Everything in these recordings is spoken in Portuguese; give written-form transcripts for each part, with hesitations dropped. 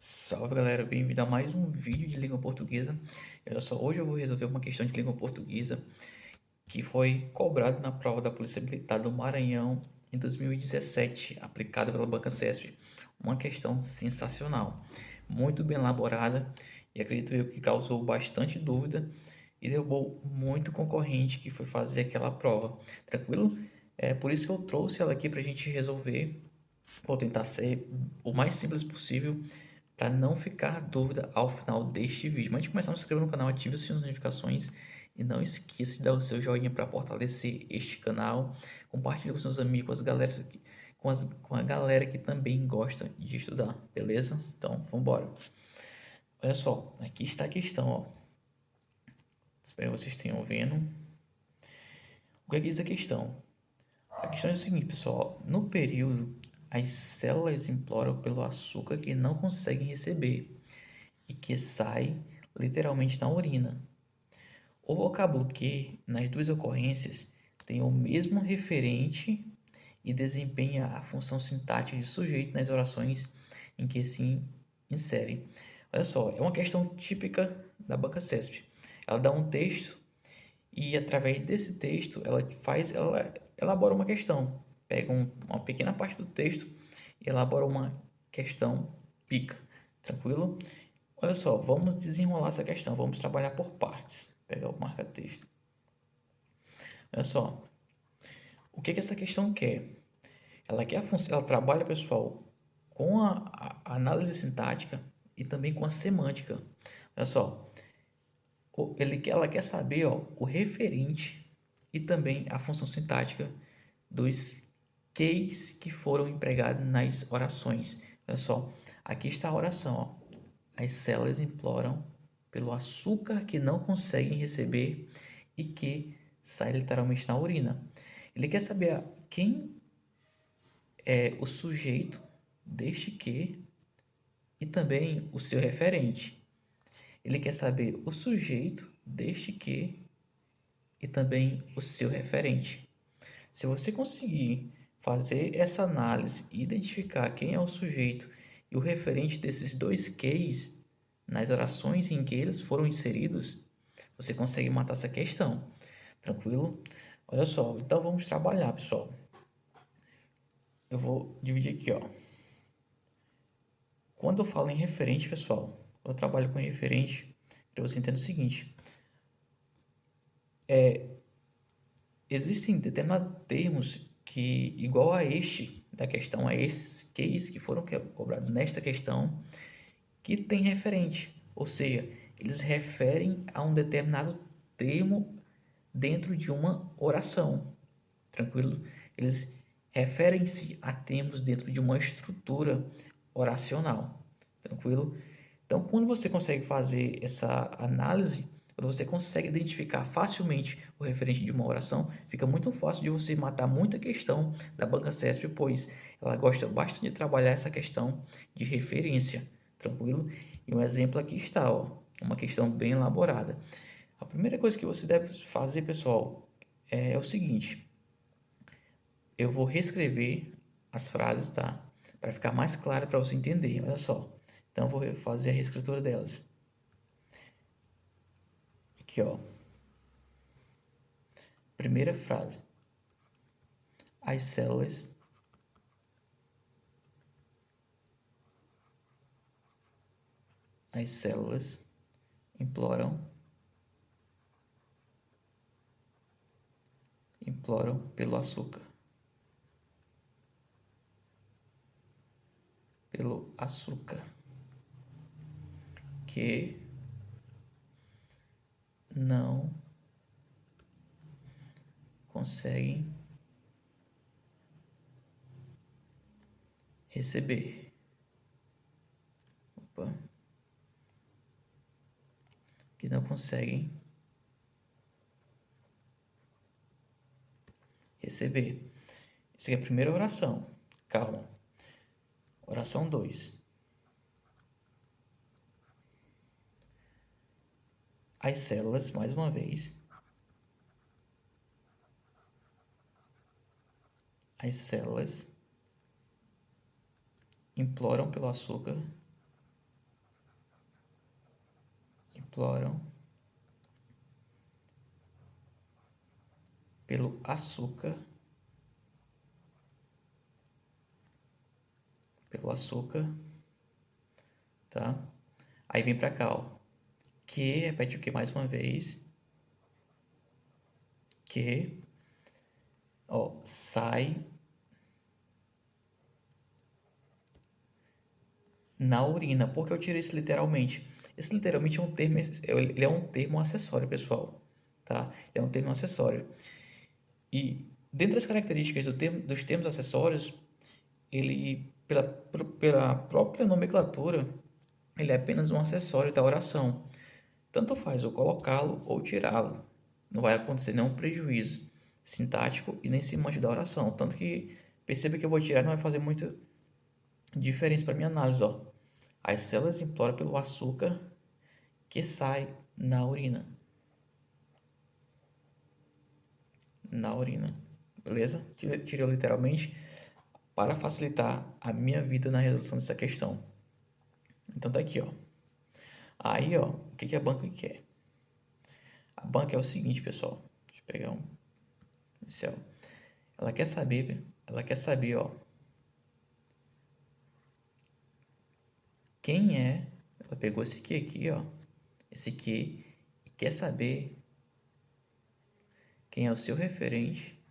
Salve galera, bem-vindo a mais um vídeo de língua portuguesa. Olha só, hoje eu vou resolver uma questão de língua portuguesa que foi cobrada na prova da Polícia Militar do Maranhão em 2017, aplicada pela Banca CESP. Uma questão sensacional, muito bem elaborada e acredito eu que causou bastante dúvida e derrubou muito concorrente que foi fazer aquela prova. Tranquilo? É por isso que eu trouxe ela aqui para a gente resolver. Vou tentar ser o mais simples possível para não ficar dúvida ao final deste vídeo. Mas antes de começar, se inscreva no canal, ative as notificações e não esqueça de dar o seu joinha para fortalecer este canal. Compartilhe com seus amigos, com a galera que também gosta de estudar, beleza? Então, vamos embora. Olha só, aqui está a questão, ó. Espero que vocês tenham vendo. O que é que diz a questão? A questão é o seguinte, pessoal. No período, as células imploram pelo açúcar que não conseguem receber e que sai literalmente na urina. O vocábulo que, nas duas ocorrências, tem o mesmo referente e desempenha a função sintática de sujeito nas orações em que se insere. Olha só, é uma questão típica da banca CESP. Ela dá um texto e através desse texto ela elabora uma questão. Pega uma pequena parte do texto e elabora uma questão pica. Tranquilo? Olha só, vamos desenrolar essa questão. Vamos trabalhar por partes. Pegar o marca-texto. Olha só, o que essa questão quer? Ela trabalha, pessoal, com a análise sintática e também com a semântica. Olha só, ela quer saber, ó, o referente e também a função sintática dos keys que foram empregados nas orações. Olha só, aqui está a oração, ó. As células imploram pelo açúcar que não conseguem receber e que sai literalmente na urina. Ele quer saber quem é o sujeito deste que e também o seu referente. Ele quer saber o sujeito deste que e também o seu referente. Se você conseguir fazer essa análise e identificar quem é o sujeito e o referente desses dois keys nas orações em que eles foram inseridos, você consegue matar essa questão. Tranquilo? Olha só, então vamos trabalhar, pessoal. Eu vou dividir aqui, ó. Quando eu falo em referente, pessoal, eu trabalho com referente, para você entender o seguinte: existem determinados termos que, igual a este da questão, a esses que foram cobrados nesta questão, que tem referente, ou seja, eles referem a um determinado termo dentro de uma oração, tranquilo? Eles referem-se a termos dentro de uma estrutura oracional, tranquilo? Então, quando você consegue fazer essa análise, quando você consegue identificar facilmente o referente de uma oração, fica muito fácil de você matar muita questão da banca CESP, pois ela gosta bastante de trabalhar essa questão de referência, tranquilo? E um exemplo aqui está, ó, uma questão bem elaborada. A primeira coisa que você deve fazer, pessoal, é o seguinte: eu vou reescrever as frases, tá? Para ficar mais claro para você entender. Olha só. Então, eu vou fazer a reescritura delas. Aqui, ó. Primeira frase. As células imploram pelo açúcar. Pelo açúcar que não conseguem receber. Opa. Que não conseguem receber. Essa aqui é a primeira oração. Calma. Oração 2. As células, mais uma vez. As células imploram pelo açúcar imploram pelo açúcar, tá? Aí vem pra cá, ó. Que, repete o que mais uma vez. Que, ó, sai na urina. Por que eu tirei isso literalmente? Esse literalmente é um termo, ele é um termo acessório, pessoal, tá? É um termo acessório. E dentre as características dos termos acessórios, ele, pela própria nomenclatura, ele é apenas um acessório da oração. Tanto faz eu colocá-lo ou tirá-lo. Não vai acontecer nenhum prejuízo sintático e nem semântico da oração. Tanto que perceba que eu vou tirar, não vai fazer muita diferença para minha análise. Ó. As células imploram pelo açúcar que sai na urina. Na urina. Beleza? Tirei literalmente para facilitar a minha vida na resolução dessa questão. Então tá aqui, ó. Aí, ó, o que a banca quer? A banca é o seguinte, pessoal. Deixa eu pegar um pincel. Ela quer saber, ó, quem é. Ela pegou esse aqui, ó. Esse aqui e quer saber quem é o seu referente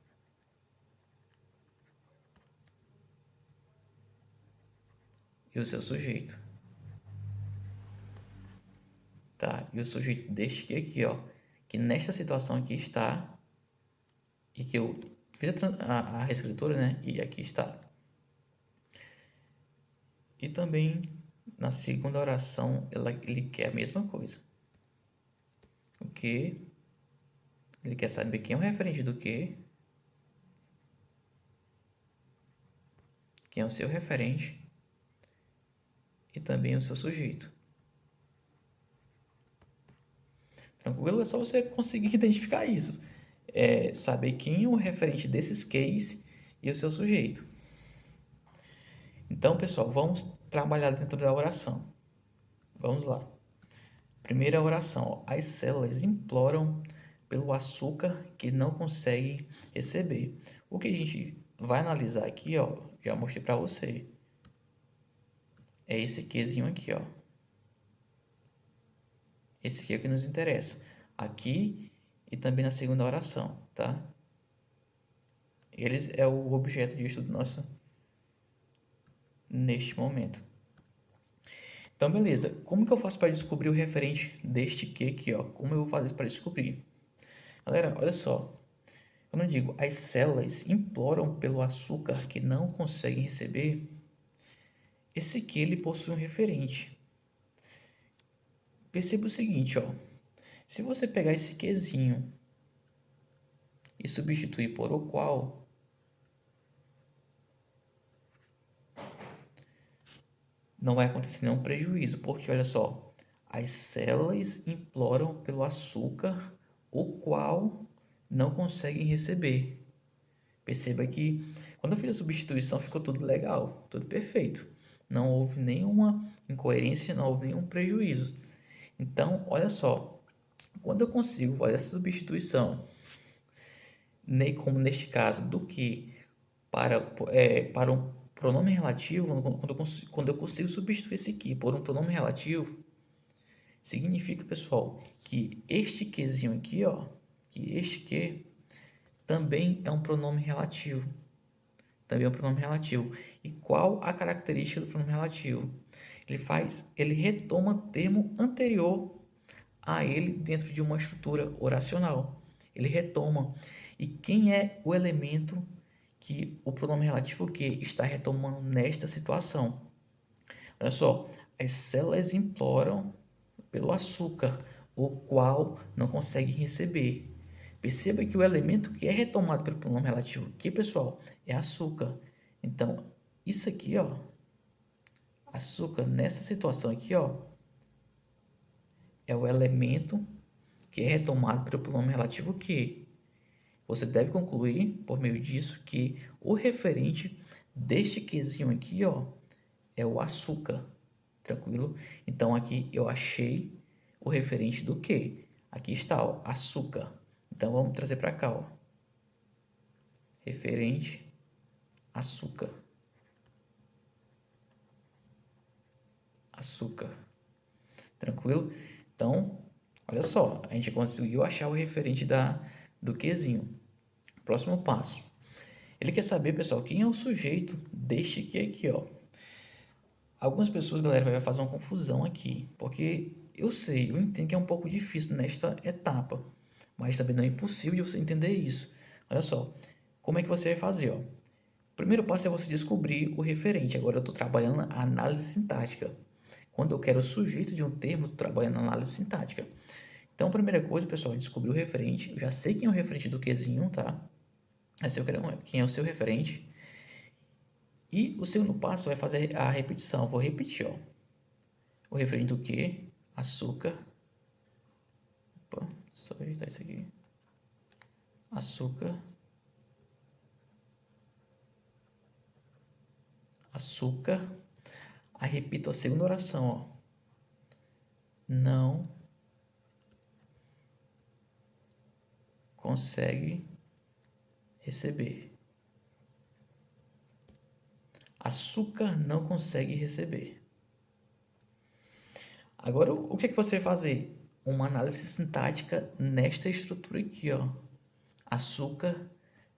e o seu sujeito. Tá? E o sujeito deste aqui, ó, que nesta situação aqui está e que eu fiz a reescritura, né? E aqui está. E também na segunda oração ele quer a mesma coisa. O que? Ele quer saber quem é o referente do que? Quem é o seu referente e também o seu sujeito. Tranquilo? É só você conseguir identificar isso. É saber quem é o referente desses cases e o seu sujeito. Então, pessoal, vamos trabalhar dentro da oração. Vamos lá. Primeira oração. Ó. As células imploram pelo açúcar que não conseguem receber. O que a gente vai analisar aqui, ó, já mostrei para você. É esse quezinho aqui, ó. Esse aqui é o que nos interessa. Aqui e também na segunda oração, tá? Eles é o objeto de estudo nosso neste momento. Então, beleza. Como que eu faço para descobrir o referente deste que aqui, ó? Como eu vou fazer para descobrir? Galera, olha só. Quando eu digo as células imploram pelo açúcar que não conseguem receber, esse aqui ele possui um referente. Perceba o seguinte, ó. Se você pegar esse quezinho e substituir por o qual, não vai acontecer nenhum prejuízo, porque olha só, as células imploram pelo açúcar, o qual não conseguem receber. Perceba que quando eu fiz a substituição ficou tudo legal, tudo perfeito. Não houve nenhuma incoerência, não houve nenhum prejuízo. Então, olha só, quando eu consigo fazer essa substituição, como neste caso, do que para um pronome relativo, quando eu consigo substituir esse que por um pronome relativo, significa, pessoal, que este quezinho aqui, ó, que este que também é um pronome relativo. Também é um pronome relativo. E qual a característica do pronome relativo? Ele retoma termo anterior a ele dentro de uma estrutura oracional. Ele retoma. E quem é o elemento que o pronome relativo que está retomando nesta situação? Olha só, as células imploram pelo açúcar, o qual não consegue receber. Perceba que o elemento que é retomado pelo pronome relativo aqui, pessoal, é açúcar. Então, isso aqui, ó, açúcar, nessa situação aqui, ó, é o elemento que é retomado pelo pronome relativo que. Você deve concluir, por meio disso, que o referente deste quezinho aqui, ó, é o açúcar. Tranquilo? Então, aqui eu achei o referente do quê? Aqui está, ó, açúcar. Então, vamos trazer para cá, ó. Referente, açúcar. Açúcar. Tranquilo? Então, olha só, a gente conseguiu achar o referente do quezinho. Próximo passo. Ele quer saber, pessoal, quem é o sujeito deste que aqui, ó. Algumas pessoas, galera, vai fazer uma confusão aqui, porque eu entendo que é um pouco difícil nesta etapa, mas também não é impossível de você entender isso. Olha só, como é que você vai fazer, ó? O primeiro passo é você descobrir o referente. Agora eu estou trabalhando a análise sintática. Quando eu quero o sujeito de um termo, eu estou trabalhando a análise sintática. Então, a primeira coisa, pessoal, é descobrir o referente. Eu já sei quem é o referente do quezinho, tá? Esse eu quero quem é o seu referente. E o segundo passo vai fazer a repetição. Vou repetir, ó. O referente do que? Açúcar. Opa, só ajeitar isso aqui. Açúcar. Açúcar. Aí repito a segunda oração, ó. Não consegue receber. Açúcar não consegue receber. Agora, o que é que você vai fazer? Uma análise sintática nesta estrutura aqui, ó. Açúcar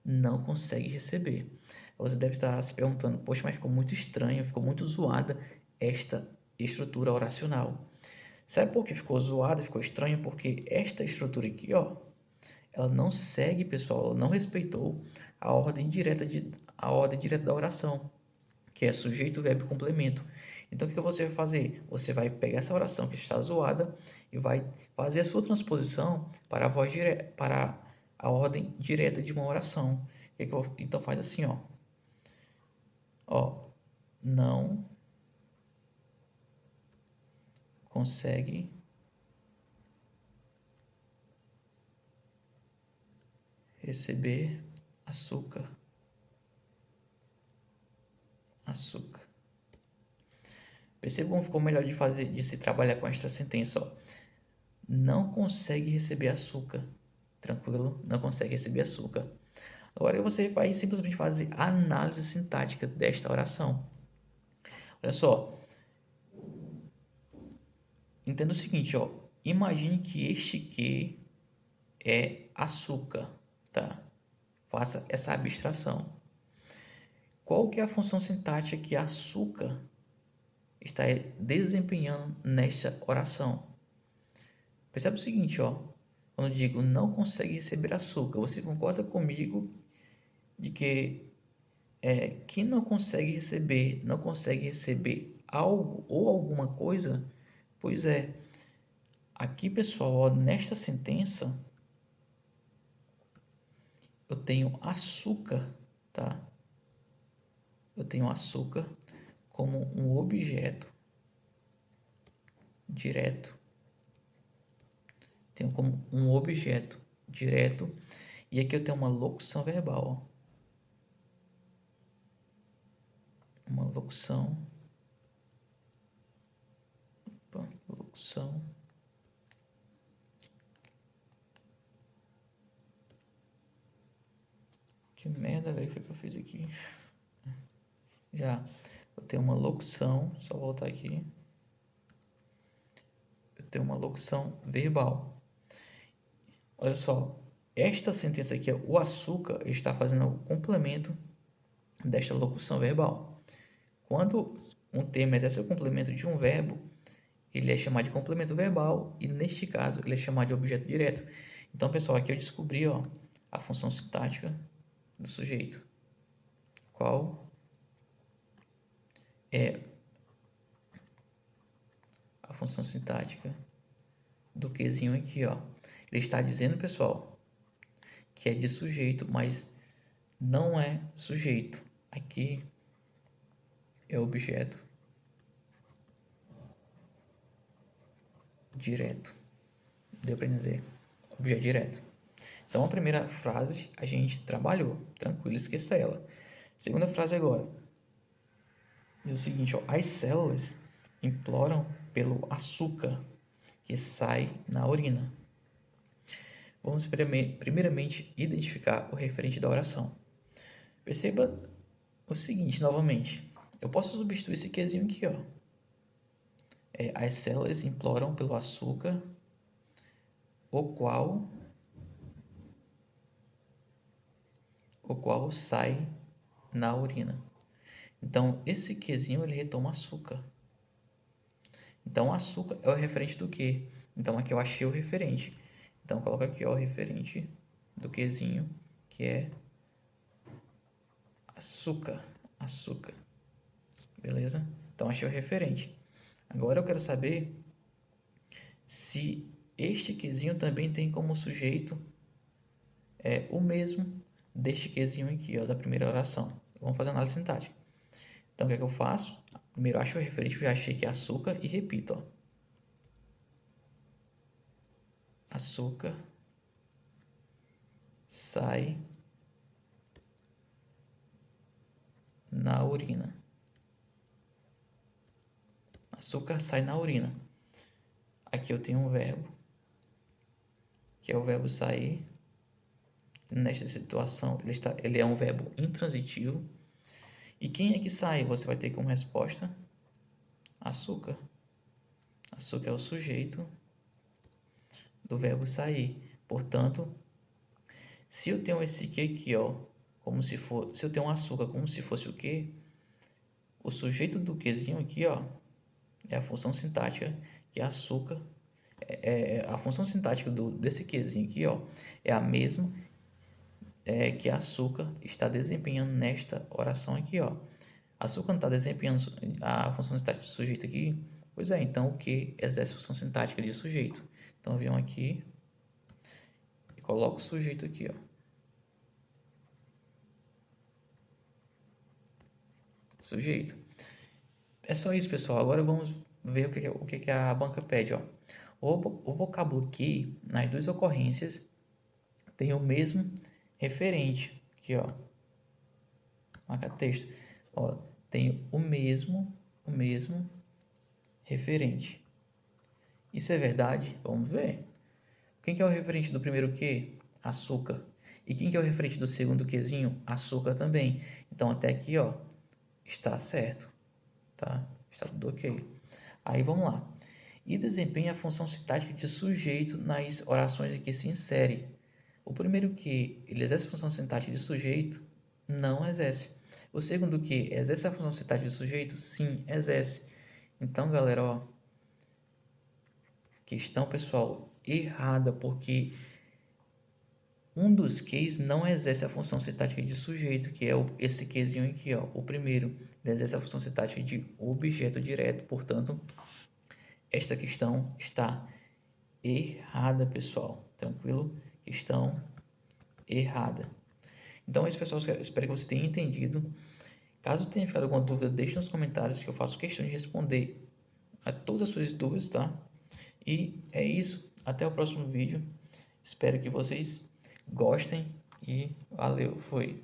não consegue receber. Você deve estar se perguntando, poxa, mas ficou muito estranho, ficou muito zoada esta estrutura oracional. Sabe por que ficou zoada, ficou estranha? Porque esta estrutura aqui, ó, ela não segue, pessoal, ela não respeitou a ordem direta da oração, que é sujeito, verbo e complemento. Então, o que você vai fazer? Você vai pegar essa oração que está zoada e vai fazer a sua transposição para para a ordem direta de uma oração. Então, faz assim, ó. Ó, não consegue receber açúcar. Açúcar. Perceba como ficou melhor de se trabalhar com esta sentença, ó. Não consegue receber açúcar. Tranquilo? Não consegue receber açúcar. Agora você vai simplesmente fazer a análise sintática desta oração. Olha só. Entenda o seguinte, ó. Imagine que este que é açúcar, tá? Faça essa abstração. Qual que é a função sintática que açúcar está desempenhando nesta oração? Percebe o seguinte, ó. Quando eu digo não consegue receber açúcar, você concorda comigo de que quem não consegue receber algo ou alguma coisa? Pois é, aqui pessoal, ó, nesta sentença eu tenho açúcar, tá? Eu tenho açúcar como um objeto direto. Tenho como um objeto direto. E aqui eu tenho uma locução verbal, ó. Uma locução. Opa, locução. Que merda, velho, foi que eu fiz aqui. Já, eu tenho uma locução, só voltar aqui. Eu tenho uma locução verbal. Olha só, esta sentença aqui, o açúcar, está fazendo o complemento desta locução verbal. Quando um termo exerce o complemento de um verbo, ele é chamado de complemento verbal e, neste caso, ele é chamado de objeto direto. Então, pessoal, aqui eu descobri, ó, a função sintática do sujeito. Qual é a função sintática do quezinho aqui, ó? Ele está dizendo, pessoal, que é de sujeito, mas não é sujeito. Aqui é objeto direto. Deu para dizer? Objeto direto. Então, a primeira frase a gente trabalhou. Tranquilo, esqueça ela. Segunda frase agora. Diz o seguinte, ó. As células imploram pelo açúcar. que sai na urina. Vamos primeiramente identificar o referente da oração. Perceba o seguinte novamente. Eu posso substituir esse quezinho aqui, ó. As células imploram pelo açúcar, o qual sai na urina. Então, esse quezinho ele retoma açúcar. Então, açúcar é o referente do quê? Então, aqui eu achei o referente. Então, coloca aqui, ó, o referente do quezinho, que é açúcar. Açúcar. Beleza? Então, achei o referente. Agora, eu quero saber se este quezinho também tem como sujeito o mesmo deste quezinho aqui, ó, da primeira oração. Vamos fazer análise sintática. Então, o que é que eu faço? Primeiro, eu acho o referente, eu já achei que é açúcar e repito, ó. Açúcar sai na urina. Açúcar sai na urina. Aqui eu tenho um verbo, que é o verbo sair. Nesta situação, ele é um verbo intransitivo. E quem é que sai? Você vai ter como resposta açúcar. Açúcar é o sujeito do verbo sair. Portanto, se eu tenho esse que aqui, ó, se eu tenho um açúcar como se fosse o que, o sujeito do quezinho aqui, ó, é a função sintática que é açúcar. A função sintática desse quezinho aqui, ó, é a mesma que açúcar está desempenhando nesta oração aqui, ó. Açúcar não está desempenhando a função sintática de sujeito aqui? Pois é, então o que exerce a função sintática de sujeito? Então, venho aqui e coloco o sujeito aqui, ó. Sujeito. É só isso, pessoal. Agora vamos ver o que a banca pede, ó. O vocábulo que, nas duas ocorrências, tem o mesmo referente. Aqui, ó. Marca texto. Ó, tem o mesmo referente. Isso é verdade? Vamos ver. Quem que é o referente do primeiro Q? Açúcar. E quem que é o referente do segundo Qzinho? Açúcar também. Então, até aqui, ó, está certo. Tá? Está tudo ok. Aí, vamos lá. E desempenha a função sintática de sujeito nas orações em que se insere. O primeiro Q, ele exerce a função sintática de sujeito? Não exerce. O segundo Q, exerce a função sintática de sujeito? Sim, exerce. Então, galera, ó, questão, pessoal, errada, porque um dos Qs não exerce a função sintática de sujeito, que é esse Qzinho aqui, ó. O primeiro, ele exerce a função sintática de objeto direto, portanto, esta questão está errada, pessoal. Tranquilo? Questão errada. Então, é isso, pessoal. Espero que você tenha entendido. Caso tenha ficado alguma dúvida, deixe nos comentários que eu faço questão de responder a todas as suas dúvidas, tá? E é isso. Até o próximo vídeo. Espero que vocês gostem e valeu, foi.